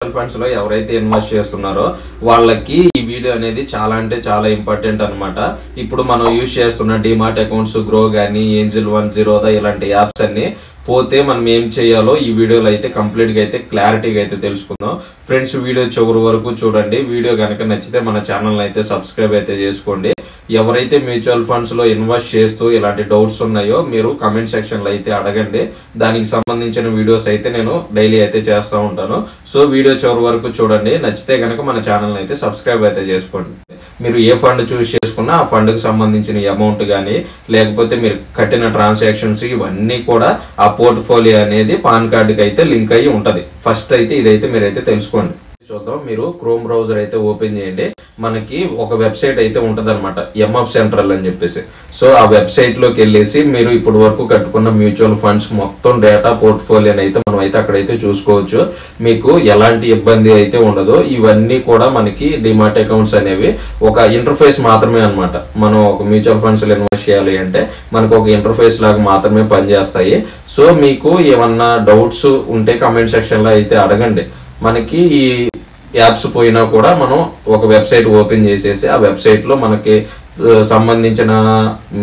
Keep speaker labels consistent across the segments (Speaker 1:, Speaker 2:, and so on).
Speaker 1: Funds లో ఎవరైతే invest చేస్తున్నారో వాళ్ళకి ఈ వీడియో అనేది చాలా అంటే చాలా ఇంపార్టెంట్ అన్నమాట. ఇప్పుడు మనం యూజ్ చేస్తున్న డిమార్ట్ అకౌంట్స్, గ్రో గానీ, ఏంజిల్ వన్, జీరోదా ఇలాంటి యాప్స్ అన్ని పోతే మనం ఏం చేయాలో ఈ వీడియోలో అయితే కంప్లీట్ గా అయితే క్లారిటీగా అయితే తెలుసుకుందాం. ఫ్రెండ్స్, వీడియో చివరి వరకు చూడండి. వీడియో కనుక నచ్చితే మన ఛానల్ అయితే సబ్స్క్రైబ్ అయితే చేసుకోండి. ఎవరైతే మ్యూచువల్ ఫండ్స్ లో ఇన్వెస్ట్ చేస్తూ ఇలాంటి డౌట్స్ ఉన్నాయో మీరు కమెంట్ సెక్షన్ లో అయితే అడగండి. దానికి సంబంధించిన వీడియోస్ అయితే నేను డైలీ అయితే చేస్తూ ఉంటాను. సో వీడియో చివరి వరకు చూడండి. నచ్చితే కనుక మన ఛానల్ అయితే సబ్స్క్రైబ్ అయితే చేసుకోండి. మీరు ఏ ఫండ్ చూస్ చేసుకున్నా ఆ ఫండ్ కి సంబంధించిన అమౌంట్ కానీ, లేకపోతే మీరు కట్టిన ట్రాన్సాక్షన్స్ ఇవన్నీ కూడా ఆ పోర్ట్ఫోలియో అనేది పాన్ కార్డుకి అయితే లింక్ అయ్యి ఉంటది. ఫస్ట్ అయితే ఇదైతే మీరైతే తెలుసుకోండి. చూద్దాం. మీరు క్రోమ్ బ్రౌజర్ అయితే ఓపెన్ చేయండి. మనకి ఒక వెబ్సైట్ అయితే ఉంటది అనమాట, ఎంఎఫ్ సెంట్రల్ అని చెప్పేసి. సో ఆ వెబ్సైట్ లోకి వెళ్ళేసి మీరు ఇప్పుడు వరకు కట్టుకున్న మ్యూచువల్ ఫండ్స్ మొత్తం డేటా పోర్ట్ఫోలియోని అయితే మనం అయితే అక్కడైతే చూసుకోవచ్చు. మీకు ఎలాంటి ఇబ్బంది అయితే ఉండదు. ఇవన్నీ కూడా మనకి డిమార్ట్ అకౌంట్స్ అనేవి ఒక ఇంటర్ఫేస్ మాత్రమే అనమాట. మనం ఒక మ్యూచువల్ ఫండ్స్ లో ఇన్వెస్ట్ చేయాలి అంటే మనకు ఒక ఇంటర్ఫేస్ లాగా మాత్రమే పనిచేస్తాయి. సో మీకు ఏమన్నా డౌట్స్ ఉంటే కమెంట్ సెక్షన్ లో అయితే అడగండి. మనకి ఈ యాప్స్ పోయినా కూడా మనం ఒక వెబ్సైట్ ఓపెన్ చేసేసి ఆ వెబ్సైట్ లో మనకి సంబంధించిన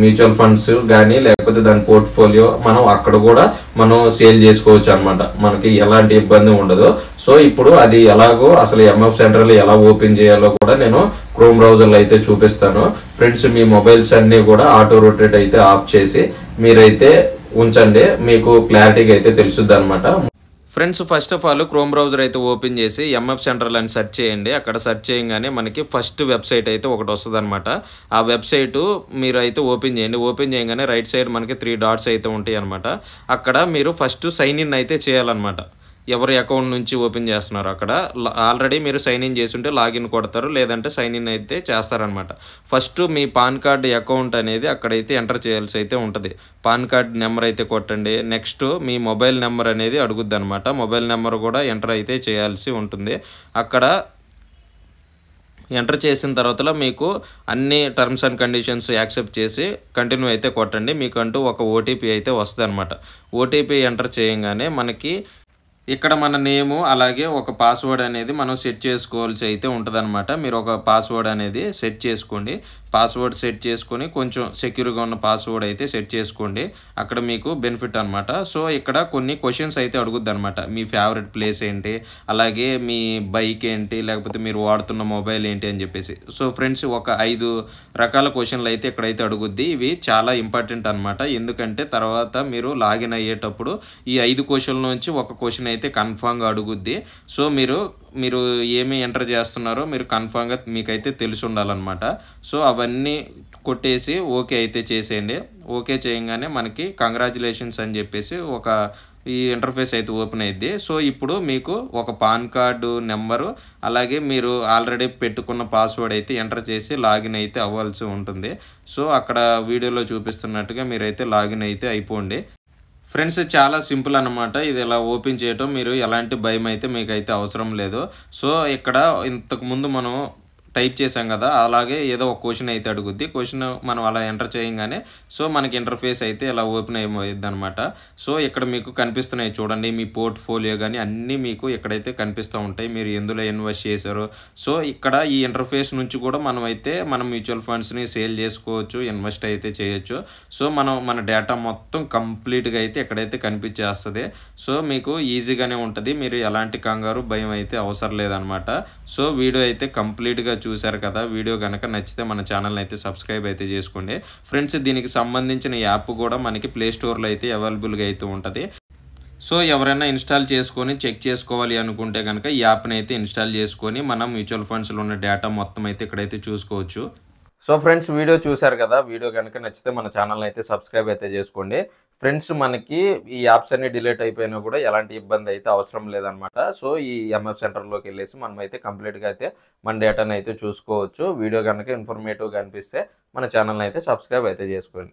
Speaker 1: మ్యూచువల్ ఫండ్స్ కానీ, లేకపోతే దాని పోర్ట్ఫోలియో మనం అక్కడ కూడా మనం సేల్ చేసుకోవచ్చు అనమాట. మనకి ఎలాంటి ఇబ్బంది ఉండదు. సో ఇప్పుడు అది ఎలాగో అసలు ఎంఎఫ్ సెంట్రల్ ఎలా ఓపెన్ చేయాలో కూడా నేను క్రోమ్ బ్రౌజర్ లో అయితే చూపిస్తాను. ఫ్రెండ్స్, మీ మొబైల్స్ అన్ని కూడా ఆటో రొటేట్ అయితే ఆఫ్ చేసి మీరైతే ఉంచండి. మీకు క్లారిటీగా అయితే తెలుసుద్ది అనమాట. Friends, first of all chrome browser అయితే ఓపెన్ చేసి ఎంఎఫ్ సెంట్రల్ అని సెర్చ్ చేయండి. అక్కడ సెర్చ్ చేయగానే మనకి ఫస్ట్ వెబ్సైట్ అయితే ఒకటి వస్తుంది అనమాట. ఆ వెబ్సైట్ మీరు అయితే ఓపెన్ చేయండి. ఓపెన్ చేయగానే రైట్ సైడ్ మనకి 3 డాట్స్ అయితే ఉంటాయి అనమాట. అక్కడ మీరు ఫస్ట్ సైన్ ఇన్ అయితే చేయాలన్నమాట. ఎవరి అకౌంట్ నుంచి ఓపెన్ చేస్తున్నారు అక్కడ ఆల్రెడీ మీరు సైన్ ఇన్ చేస్తుంటే లాగిన్ కొడతారు, లేదంటే సైన్ ఇన్ అయితే చేస్తారనమాట. ఫస్ట్ మీ పాన్ కార్డ్ అకౌంట్ అనేది అక్కడైతే ఎంటర్ చేయాల్సి అయితే ఉంటుంది. పాన్ కార్డ్ నెంబర్ అయితే కొట్టండి. నెక్స్ట్ మీ మొబైల్ నెంబర్ అనేది అడుగుద్ది అనమాట. మొబైల్ నెంబర్ కూడా ఎంటర్ అయితే చేయాల్సి ఉంటుంది. అక్కడ ఎంటర్ చేసిన తర్వాత మీకు అన్ని టర్మ్స్ అండ్ కండిషన్స్ యాక్సెప్ట్ చేసి కంటిన్యూ అయితే కొట్టండి. మీకంటూ ఒక ఓటీపీ అయితే వస్తుంది అనమాట. ఓటీపీ ఎంటర్ చేయగానే మనకి ఇక్కడ మన నేము అలాగే ఒక పాస్వర్డ్ అనేది మనం సెట్ చేసుకోవాల్సి అయితే ఉంటుందన్నమాట. మీరు ఒక పాస్వర్డ్ అనేది సెట్ చేసుకోండి. పాస్వర్డ్ సెట్ చేసుకొని కొంచెం సెక్యూర్గా ఉన్న పాస్వర్డ్ అయితే సెట్ చేసుకోండి. అక్కడ మీకు బెనిఫిట్ అనమాట. సో ఇక్కడ కొన్ని క్వశ్చన్స్ అయితే అడుగుద్ది అనమాట. మీ ఫేవరెట్ ప్లేస్ ఏంటి, అలాగే మీ బైక్ ఏంటి, లేకపోతే మీరు వాడుతున్న మొబైల్ ఏంటి అని చెప్పేసి. సో ఫ్రెండ్స్, ఒక 5 రకాల క్వశ్చన్లు అయితే ఇక్కడైతే అడుగుద్ది. ఇవి చాలా ఇంపార్టెంట్ అనమాట. ఎందుకంటే తర్వాత మీరు లాగిన్ అయ్యేటప్పుడు ఈ 5 క్వశ్చన్ల నుంచి ఒక క్వశ్చన్ అయితే కన్ఫామ్గా అడుగుద్ది. సో మీరు ఏమి ఎంటర్ చేస్తున్నారో మీరు కన్ఫామ్గా మీకైతే తెలిసి ఉండాలన్నమాట. సో అవన్నీ కొట్టేసి ఓకే అయితే చేసేయండి. ఓకే చేయగానే మనకి కంగ్రాచులేషన్స్ అని చెప్పేసి ఒక ఈ ఇంటర్ఫేస్ అయితే ఓపెన్ అయ్యిద్ది. సో ఇప్పుడు మీకు ఒక పాన్ కార్డు నెంబరు అలాగే మీరు ఆల్రెడీ పెట్టుకున్న పాస్వర్డ్ అయితే ఎంటర్ చేసి లాగిన్ అయితే అవ్వాల్సి ఉంటుంది. సో అక్కడ వీడియోలో చూపిస్తున్నట్టుగా మీరైతే లాగిన్ అయితే అయిపోండి. ఫ్రెండ్స్, చాలా సింపుల్ అనమాట. ఇది ఇలా ఓపెన్ చేయటం మీరు ఎలాంటి భయం అయితే మీకైతే అవసరం లేదు. సో ఇక్కడ ఇంతకుముందు మనం టైప్ చేసాం కదా, అలాగే ఏదో ఒక క్వశ్చన్ అయితే అడుగుద్ది. క్వశ్చన్ మనం అలా ఎంటర్ చేయగానే సో మనకి ఇంటర్ఫేస్ అయితే ఇలా ఓపెన్ అయిపోయింది అనమాట. సో ఇక్కడ మీకు కనిపిస్తున్నాయి చూడండి, మీ పోర్ట్ఫోలియో కానీ అన్నీ మీకు ఇక్కడైతే కనిపిస్తూ ఉంటాయి. మీరు ఎందులో ఇన్వెస్ట్ చేశారో. సో ఇక్కడ ఈ ఇంటర్ఫేస్ నుంచి కూడా మనం మ్యూచువల్ ఫండ్స్ని సేల్ చేసుకోవచ్చు, ఇన్వెస్ట్ అయితే చేయొచ్చు. సో మన డేటా మొత్తం కంప్లీట్గా అయితే ఎక్కడైతే కనిపించేస్తుంది. సో మీకు ఈజీగానే ఉంటుంది. మీరు ఎలాంటి కంగారు భయం అయితే అవసరం లేదనమాట. సో వీడియో అయితే కంప్లీట్గా చూశారు కదా. వీడియో కనుక నచ్చితే మన ఛానల్ అయితే సబ్స్క్రైబ్ అయితే చేసుకోండి. ఫ్రెండ్స్, దీనికి సంబంధించిన యాప్ కూడా మనకి ప్లే స్టోర్లో అయితే అవైలబుల్గా అయితే ఉంటుంది. సో ఎవరైనా ఇన్స్టాల్ చేసుకొని చెక్ చేసుకోవాలి అనుకుంటే కనుక ఈ యాప్ని అయితే ఇన్స్టాల్ చేసుకొని మనం మ్యూచువల్ ఫండ్స్లో ఉన్న డేటా మొత్తం అయితే ఇక్కడైతే చూసుకోవచ్చు. సో ఫ్రెండ్స్, వీడియో చూశారు కదా. వీడియో కనుక నచ్చితే మన ఛానల్ అయితే సబ్స్క్రైబ్ అయితే చేసుకోండి. ఫ్రెండ్స్, మనకి ఈ యాప్స్ అన్ని డిలీట్ అయిపోయినా కూడా ఎలాంటి ఇబ్బంది అయితే అవసరం లేదనమాట. సో ఈ ఎంఎఫ్ సెంటర్లోకి వెళ్ళేసి మనం అయితే కంప్లీట్గా అయితే మన డేటాను అయితే చూసుకోవచ్చు. వీడియో కనుక ఇన్ఫర్మేటివ్గా అనిపిస్తే మన ఛానల్ని అయితే సబ్స్క్రైబ్ అయితే చేసుకోండి.